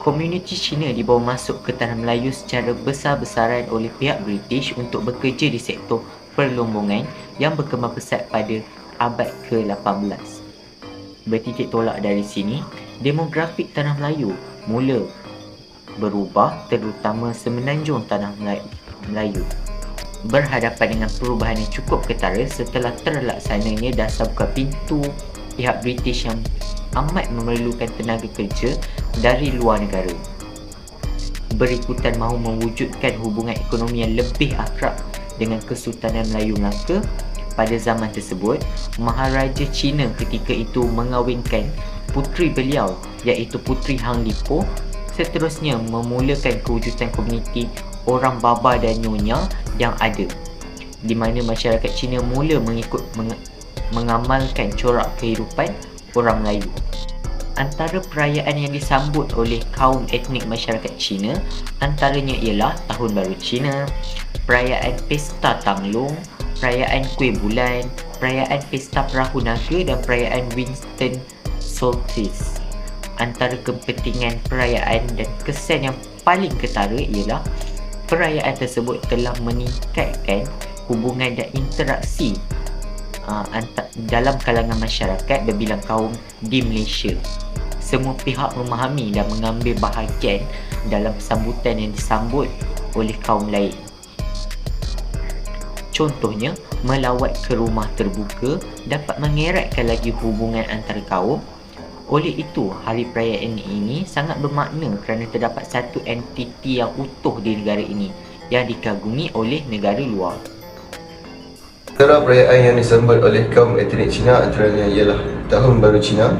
Komuniti Cina dibawa masuk ke tanah Melayu secara besar-besaran oleh pihak British untuk bekerja di sektor perlombongan yang berkembang pesat pada abad ke-18. Bertitik tolak dari sini, demografik tanah Melayu mula berubah, terutama semenanjung tanah Melayu berhadapan dengan perubahan yang cukup ketara setelah terlaksananya dasar buka pintu pihak British yang amat memerlukan tenaga kerja dari luar negara. Berikutan mahu mewujudkan hubungan ekonomi yang lebih akrab dengan Kesultanan Melayu Melaka. Pada zaman tersebut, Maharaja Cina ketika itu mengawinkan puteri beliau iaitu Puteri Hang Lipo, seterusnya memulakan kewujudan komuniti orang baba dan nyonya yang ada, di mana masyarakat Cina mula mengamalkan corak kehidupan orang Melayu. Antara perayaan yang disambut oleh kaum etnik masyarakat Cina antaranya ialah Tahun Baru Cina, perayaan Pesta Tanglong, perayaan Kuih Bulan, perayaan Pesta Perahu Naga dan perayaan Winston Solstice. Antara kepentingan perayaan dan kesan yang paling ketara ialah perayaan tersebut telah meningkatkan hubungan dan interaksi dalam kalangan masyarakat berbilang kaum di Malaysia. Semua pihak memahami dan mengambil bahagian dalam sambutan yang disambut oleh kaum lain. Contohnya, melawat ke rumah terbuka dapat mengeratkan lagi hubungan antara kaum. Oleh itu, hari perayaan ini sangat bermakna kerana terdapat satu entiti yang utuh di negara ini yang dikagumi oleh negara luar. Antara perayaan yang disambut oleh kaum etnik Cina antaranya ialah Tahun Baru Cina,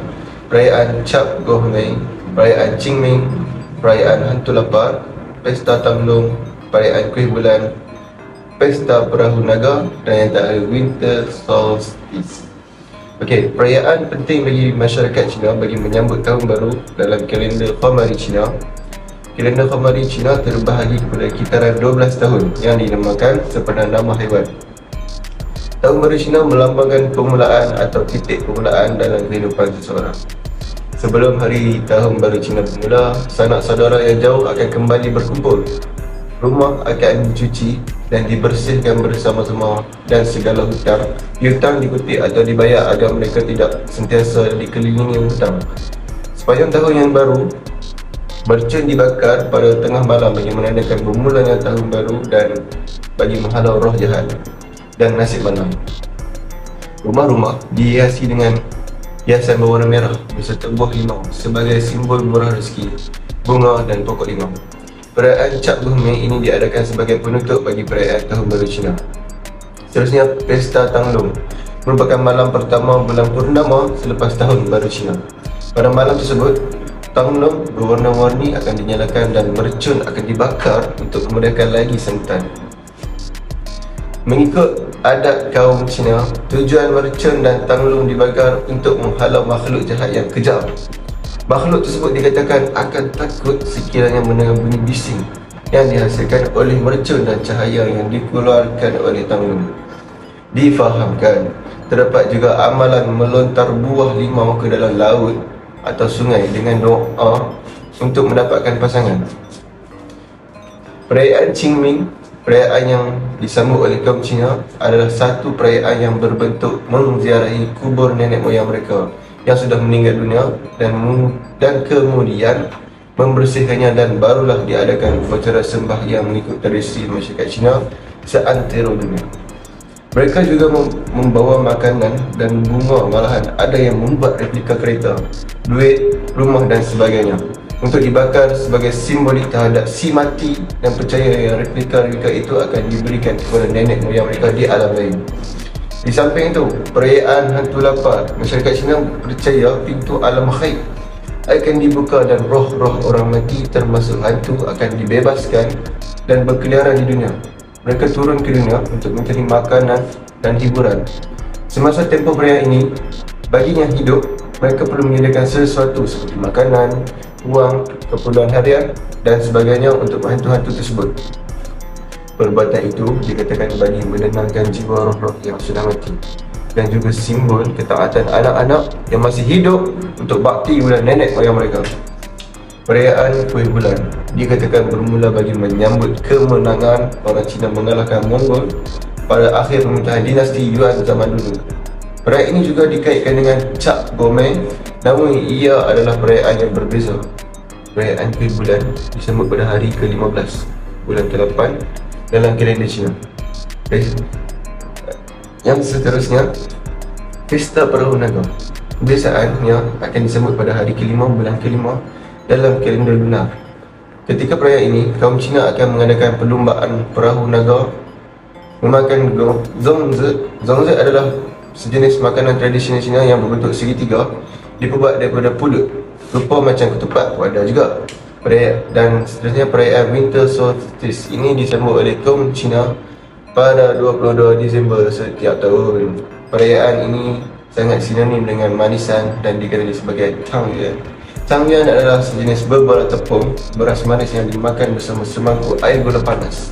perayaan Cap Goh Mei, perayaan Qingming, perayaan Hantu Lapar, Pesta Tanglong, perayaan Kuih Bulan, Pesta Perahu Naga dan yang terakhir Winter Solstice. Okey, perayaan penting bagi masyarakat Cina bagi menyambut Tahun Baru dalam kalender Qamari Cina. Kalender Qamari Cina terbahagi kepada kitaran 12 tahun yang dinamakan sepanjang nama haiwan. Tahun Baru Cina melambangkan permulaan atau titik permulaan dalam kehidupan seseorang. Sebelum hari Tahun Baru Cina bermula, sanak saudara yang jauh akan kembali berkumpul. Rumah akan dicuci dan dibersihkan bersama-sama dan segala hutang dikutip atau dibayar agar mereka tidak sentiasa dikelilingi hutang. Sepanjang tahun yang baru, mercun dibakar pada tengah malam bagi menandakan bermulanya Tahun Baru dan bagi menghalau roh jahat dan nasib malam. Rumah-rumah dihiasi dengan hiasan berwarna merah beserta buah limau sebagai simbol murah rezeki, bunga dan pokok limau. Perayaan Cap Goh Mei ini diadakan sebagai penutup bagi perayaan Tahun Baru Cina. Seterusnya, Pesta Tanglong merupakan malam pertama bulan purnama selepas Tahun Baru Cina. Pada malam tersebut, Tanglong berwarna-warni akan dinyalakan dan mercun akan dibakar untuk memudahkan lagi sambutan. Mengikut adat kaum Cina, tujuan mercun dan Tanglong dibakar untuk menghalau makhluk jahat yang kejam. Makhluk tersebut dikatakan akan takut sekiranya mendengar bunyi bising yang dihasilkan oleh mercun dan cahaya yang dikeluarkan oleh Tanglong. Difahamkan, terdapat juga amalan melontar buah limau ke dalam laut atau sungai dengan doa untuk mendapatkan pasangan. Perayaan Qingming, perayaan yang disambut oleh kaum Cina, adalah satu perayaan yang berbentuk menziarahi kubur nenek moyang mereka yang sudah meninggal dunia dan kemudian membersihkannya, dan barulah diadakan upacara sembahyang mengikut tradisi masyarakat Cina seantero dunia. Mereka juga membawa makanan dan bunga, malahan ada yang membuat replika kereta, duit, rumah dan sebagainya untuk dibakar sebagai simbolik terhadap si mati, dan percaya yang replika-replika itu akan diberikan kepada nenek moyang mereka di alam lain. Di samping itu, perayaan Hantu Lapar, masyarakat Cina percaya pintu alam khaib akan dibuka dan roh-roh orang mati termasuk hantu akan dibebaskan dan berkeliaran di dunia. Mereka turun ke dunia untuk mencari makanan dan hiburan. Semasa tempoh perayaan ini, baginya hidup, mereka perlu menyediakan sesuatu seperti makanan, wang, keperluan harian dan sebagainya untuk hantu-hantu tersebut. Perbuatan itu dikatakan bagi menenangkan jiwa roh-roh yang sudah mati, dan juga simbol ketaatan anak-anak yang masih hidup untuk bakti kepada nenek moyang mereka. Perayaan Kuih Bulan dikatakan bermula bagi menyambut kemenangan orang Cina mengalahkan Mongol pada akhir pemerintahan dinasti Yuan zaman dulu. Perayaan ini juga dikaitkan dengan Cap Gomeh, namun ia adalah perayaan yang berbeza. Perayaan Kuih Bulan disambut pada hari ke-15 bulan ke-8 dalam kalender Cina. Yang seterusnya, Pesta Perahu Naga. Kebiasaannya akan disambut pada hari ke-5 bulan ke-5 dalam kalender lunar. Ketika perayaan ini, kaum Cina akan mengadakan perlumbaan perahu naga memakan zongzi. Zongzi adalah sejenis makanan tradisional Cina yang berbentuk segitiga, dibuat daripada pulut, rupa macam ketupat, wadah juga. Dan seterusnya, perayaan Winter Solstice ini disambut oleh kaum Cina pada 22 Disember setiap tahun. Perayaan ini sangat sinonim dengan manisan dan dikenali sebagai Changyuan. Changyuan adalah sejenis berbalak tepung beras manis yang dimakan bersama semangkuk air gula panas.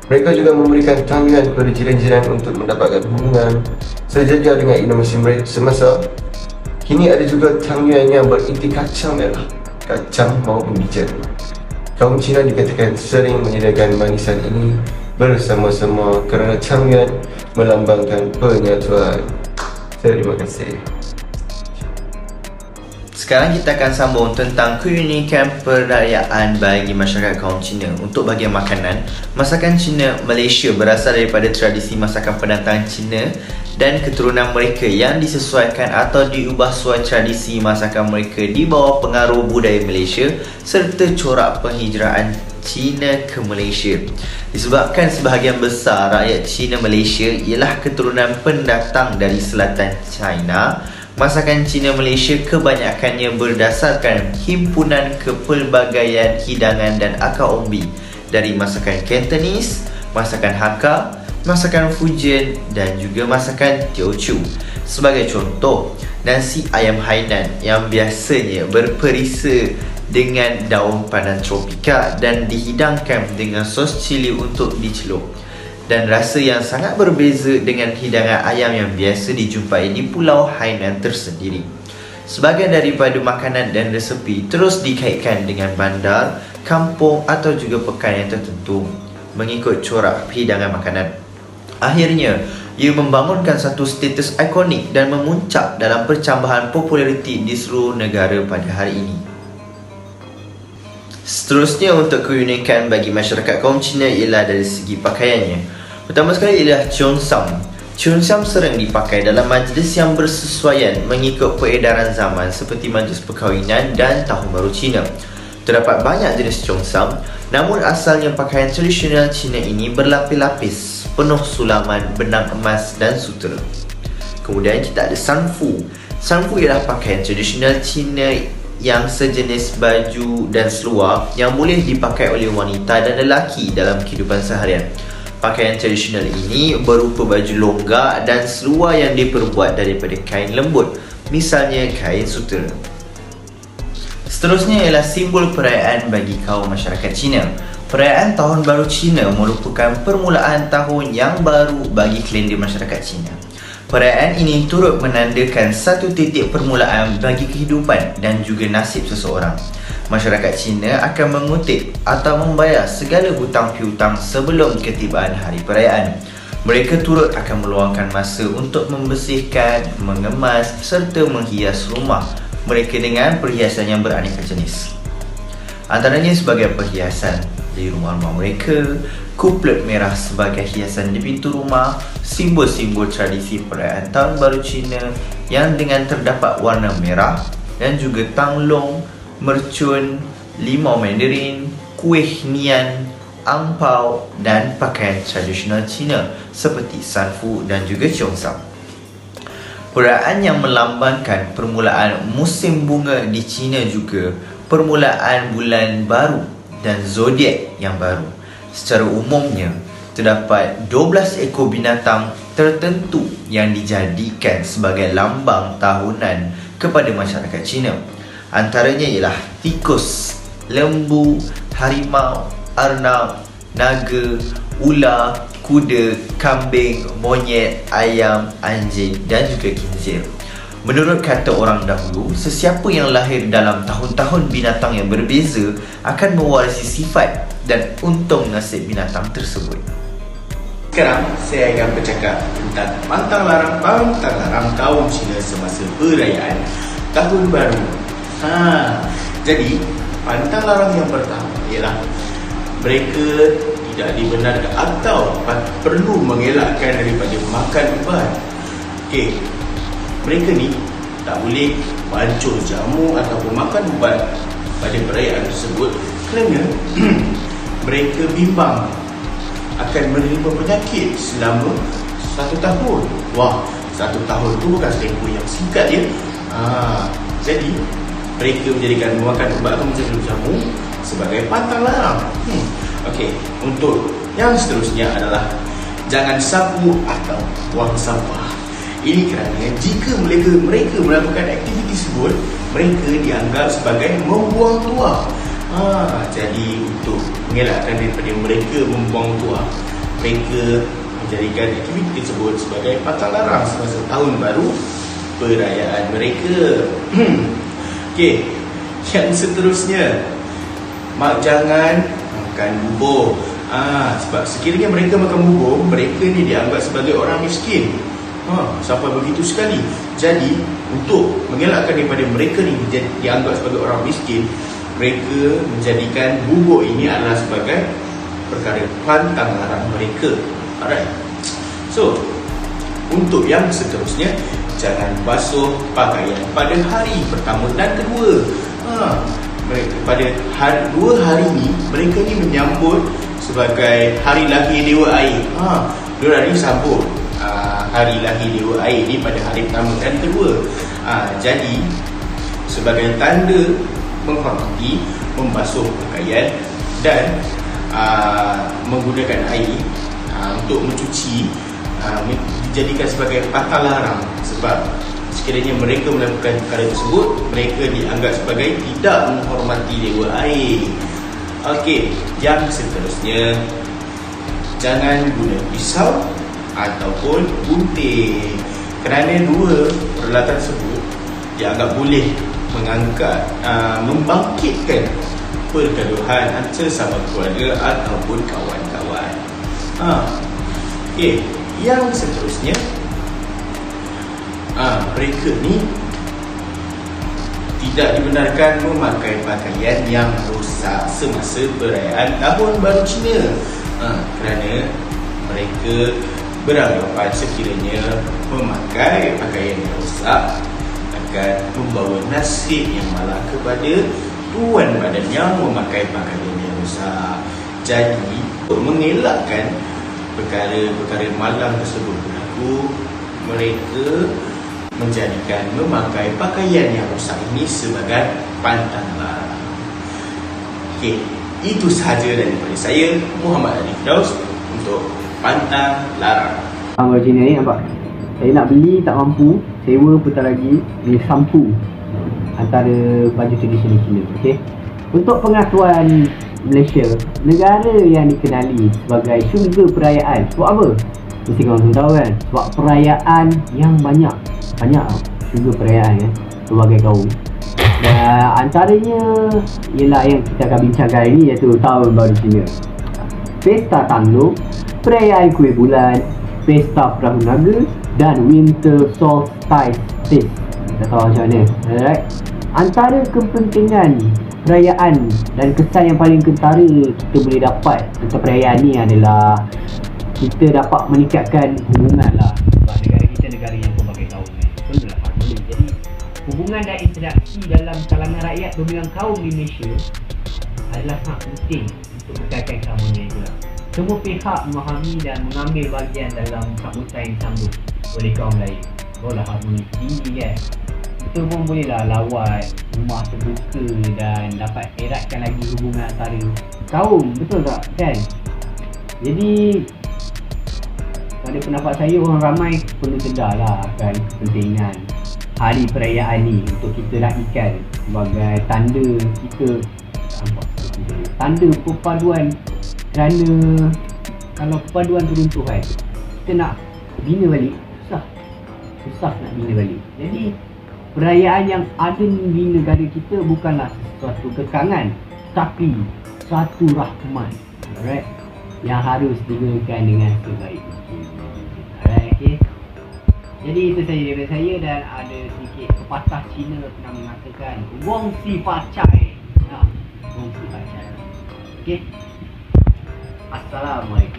Mereka juga memberikan Changyuan kepada jiran-jiran untuk mendapatkan hubungan sejajar dengan inovasi mereka semasa. Kini ada juga Changyuan yang berinti kacang merah, kacang maupun bijan. Kaum Cina dikatakan sering menyediakan manisan ini bersama-sama kerana Changyuan melambangkan penyatuan. Terima kasih. Sekarang kita akan sambung tentang keunikan perayaan bagi masyarakat kaum Cina. Untuk bahagian makanan, masakan Cina Malaysia berasal daripada tradisi masakan pendatang Cina dan keturunan mereka yang disesuaikan atau diubah sesuai tradisi masakan mereka di bawah pengaruh budaya Malaysia serta corak penghijraan Cina ke Malaysia. Disebabkan sebahagian besar rakyat Cina Malaysia ialah keturunan pendatang dari selatan China, masakan Cina Malaysia kebanyakannya berdasarkan himpunan kepelbagaian hidangan dan akar umbi dari masakan Cantonese, masakan Hakka, masakan Fujian dan juga masakan Teochew. Sebagai contoh, nasi ayam Hainan yang biasanya berperisa dengan daun pandan tropika dan dihidangkan dengan sos cili untuk dicelup, dan rasa yang sangat berbeza dengan hidangan ayam yang biasa dijumpai di Pulau Hainan tersendiri. Sebahagian daripada makanan dan resepi terus dikaitkan dengan bandar, kampung atau juga pekan yang tertentu mengikut corak hidangan makanan. Akhirnya, ia membangunkan satu status ikonik dan memuncak dalam percambahan populariti di seluruh negara pada hari ini. Seterusnya, untuk keunikan bagi masyarakat kaum Cina ialah dari segi pakaiannya. Pertama sekali ialah cheongsam. Cheongsam sering dipakai dalam majlis yang bersesuaian mengikut peredaran zaman seperti majlis perkahwinan dan Tahun Baru Cina. Terdapat banyak jenis cheongsam, namun asalnya pakaian tradisional Cina ini berlapis-lapis, penuh sulaman benang emas dan sutera. Kemudian kita ada sanfu. Sanfu ialah pakaian tradisional Cina yang sejenis baju dan seluar yang boleh dipakai oleh wanita dan lelaki dalam kehidupan seharian. Pakaian tradisional ini berupa baju longgar dan seluar yang diperbuat daripada kain lembut, misalnya kain sutera. Seterusnya ialah simbol perayaan bagi kaum masyarakat Cina. Perayaan Tahun Baru Cina merupakan permulaan tahun yang baru bagi kalender masyarakat Cina. Perayaan ini turut menandakan satu titik permulaan bagi kehidupan dan juga nasib seseorang. Masyarakat Cina akan mengutip atau membayar segala hutang piutang sebelum ketibaan hari perayaan. Mereka turut akan meluangkan masa untuk membersihkan, mengemas serta menghias rumah mereka dengan perhiasan yang beraneka jenis. Antaranya sebagai perhiasan di rumah-rumah mereka, kuplet merah sebagai hiasan di pintu rumah, simbol-simbol tradisi perayaan Tahun Baru Cina yang dengan terdapat warna merah, dan juga tanglong, mercun, limau mandarin, kuih nian, angpau dan pakaian tradisional Cina seperti sanfu dan juga cheongsam. Perayaan yang melambangkan permulaan musim bunga di Cina juga permulaan bulan baru dan zodiak yang baru. Secara umumnya, terdapat 12 ekor binatang tertentu yang dijadikan sebagai lambang tahunan kepada masyarakat Cina. Antaranya ialah tikus, lembu, harimau, arnab, naga, ular, kuda, kambing, monyet, ayam, anjing dan juga khinzir. Menurut kata orang dahulu, sesiapa yang lahir dalam tahun-tahun binatang yang berbeza akan mewarisi sifat dan untung nasib binatang tersebut. Sekarang saya akan bercakap tentang pantang larang kaum Cina semasa perayaan Tahun Baru. Jadi pantang larang yang pertama ialah mereka tidak dibenarkan atau perlu mengelakkan daripada makan ubat. Okey, mereka ni tak boleh pancur jamu ataupun makan ubat pada perayaan tersebut kerana mereka bimbang akan menerima penyakit selama 1 tahun. Wah, 1 tahun tu bukan tempoh yang singkat ya. Jadi mereka menjadikan memakan ubat atau menjadi jamu sebagai pantang larang. Okey, untuk yang seterusnya adalah jangan sapu atau buang sampah. Ini kerana jika mereka melakukan aktiviti tersebut, mereka dianggap sebagai membuang tuah. Jadi untuk mengelakkan daripada mereka membuang tuah, mereka menjadikan aktiviti tersebut sebagai pantang larang semasa tahun baru perayaan mereka. Okey, yang seterusnya, jangan makan bubur. Sebab sekiranya mereka makan bubur, mereka ni dianggap sebagai orang miskin. Sampai begitu sekali. Jadi untuk mengelakkan daripada mereka ni dianggap sebagai orang miskin, mereka menjadikan bubur ini adalah sebagai perkara pantang larang mereka. Alright. So, untuk yang seterusnya, jangan basuh pakaian pada hari pertama dan kedua. Mereka pada dua hari ni, mereka ni menyambut sebagai hari lahir Dewa Air. Diorang ni sambut hari lahir Dewa Air ni pada hari pertama dan kedua. Jadi sebagai tanda menghormati, membasuh pakaian dan menggunakan air untuk mencuci dijadikan sebagai pantang larang. Sebab sekiranya mereka melakukan perkara tersebut, mereka dianggap sebagai tidak menghormati Dewa Air. Okey, yang seterusnya, jangan guna pisau ataupun gunting, kerana dua peralatan tersebut dianggap boleh membangkitkan pergaduhan sesama keluarga ataupun kawan-kawan. Okey, yang seterusnya, mereka ni tidak dibenarkan memakai pakaian yang rosak semasa perayaan Tahun Baru Cina, kerana mereka beranggapan sekiranya memakai pakaian yang rosak akan membawa nasib yang malang kepada tuan badan yang memakai pakaian yang rosak. Jadi untuk mengelakkan perkara-perkara malang tersebut berlaku, mereka menjadikan memakai pakaian yang rosak ini sebagai pantang larang. Okey, itu sahaja daripada saya, Muhammad Ali Firdaus, untuk pantang larang. Orang Cina ni nampak, saya nak beli tak mampu, sewa putar lagi, beli sampu antara baju tradisional Cina. Okey, untuk pengasuhan Malaysia, negara yang dikenali sebagai syurga perayaan. Sebab apa? Mesti korang tahu kan, sebab perayaan yang banyak syurga perayaan ya, berbagai kaum. Dan antaranya ialah yang kita akan bincangkan ini, iaitu Tahun Baru Cina, Pesta Tanglo, perayaan kuih bulan, Pesta Perahu Naga dan Winter Solstice. Kita tahu macam mana. Alright. Antara kepentingan perayaan dan kesan yang paling kentara kita boleh dapat tentang perayaan ni adalah kita dapat meningkatkan hubungan lah. Sebab negara kita negara yang berbagai kaum kan. Betul lah Pak. Jadi hubungan dan interaksi dalam kalangan rakyat berbilang kaum di Malaysia adalah sangat penting untuk meningkatkan keamanan itu lah. Semua pihak memahami dan mengambil bahagian dalam sambutan yang disambut oleh kaum lain. Barulah harmoni tinggi kan. Kita pun bolehlah lawat rumah terbuka dan dapat eratkan lagi hubungan antara kaum. Betul tak kan? Jadi pada pendapat saya, orang ramai perlu sedar lah akan kepentingan hari perayaan ni untuk kita raikan sebagai tanda kita, tanda perpaduan. Kerana kalau perpaduan tu runtuh kan, kita nak bina balik susah nak bina balik. Jadi perayaan yang ada di negara kita bukanlah suatu kekangan, tapi satu rahmat. Alright, yang harus digunakan dengan sebaik mungkin. Alright, okay. Jadi itu saja daripada saya, dan ada sedikit pepatah Cina pernah mengatakan Wong Si Fa Cai. Wong Si Fa Cai. Okay. Assalamualaikum.